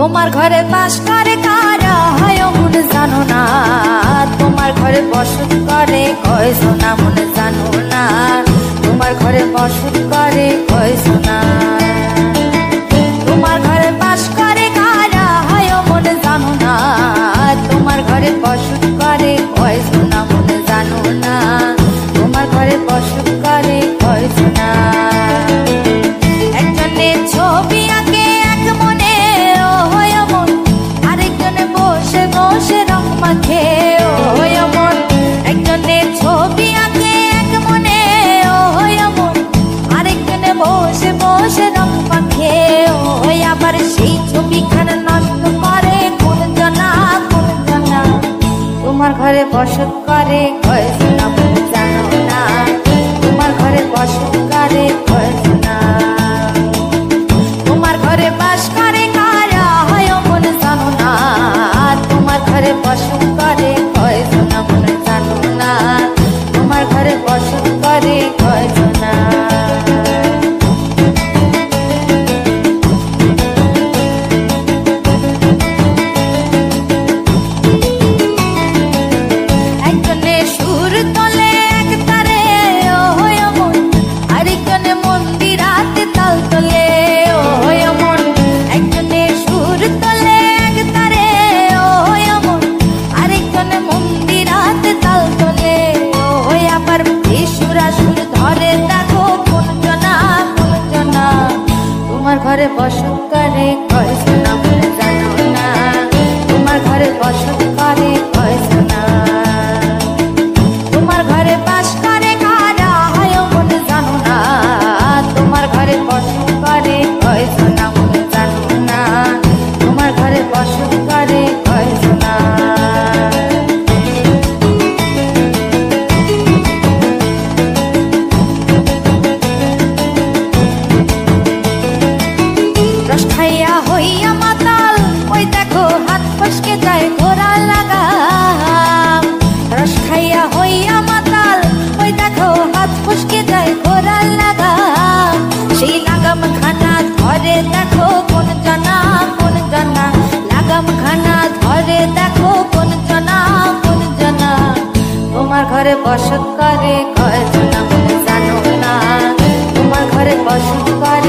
তোমার ঘরে বাস করে কারা হয় মন জানো না, তোমার ঘরে বসত করে কয় সোনা মন জানো না, তোমার ঘরে বসত করে কয় সোনা। তোমার ঘরে বাস করে কারা হয় মন জানো না, তোমার ঘরে বসত করে কয় সোনা মন জানো না, তোমার ঘরে বসত করে কয় সোনা। একজনে ছবি আঁকে এক মনে ও হয় মন, আরেকজনে বসে বসে রং মাখে ও হয় মন। একজনে ছবি আঁকে এক মনে ও হয় মন, আরেকজনে বসে বসে রং মাখে ও হয়। আবার সেই ছবিখানা নষ্ট করে কোন জনা কোন জনা, তোমার ঘরে বসত করে কয় সোনা মন জানো না, তোমার ঘরে বসত করে কয় সোনা। তোমার ঘরে বাস করে কারা হয় মন জানো না, তোমার ঘরে বসত করে কয় সোনা মন জানো না, তোমার ঘরে বসত করে কয় সোনা। একজনে সুর তোলে এক তারে ও হয় মন, আরেকজনে মন্দিরাতে তাল তোলে ও হয় মন। একজনে সুর তোলে এক তারে ও হয় মন, আরেকজনে মন্দিরাতে তাল তোলে ও হয়। আবার সুরা সুর ধরে দেখো কোন জনা কোন জনা, তোমার ঘরে বসত করে কয় সোনা মন জানো না, তোমার ঘরে বসত করে কয় সোনা। তোমার ঘরে বাস করে কারা হয় মন জানো না, তোমার ঘরে বসত করে কয় সোনা মন জানো না, তোমার ঘরে বসত করে কয় সোনা। রস খাইয়া হইয়া মাতাল ওই দেখো হাত ফসকে যায় ঘোড়া লাগাম। রস খাইয়া হইয়া মাতাল ওই দেখো হাত ফসকে যায় ঘোড়া লাগাম। সেই লাগাম খানা ধরে দেখো কোন জনা কোন জনা, লাগাম খানা ধরে দেখো কোন জনা কোন জনা। তোমার ঘরে বসত করে কয় সোনা মন জানো না, তোমার ঘরে বসত করে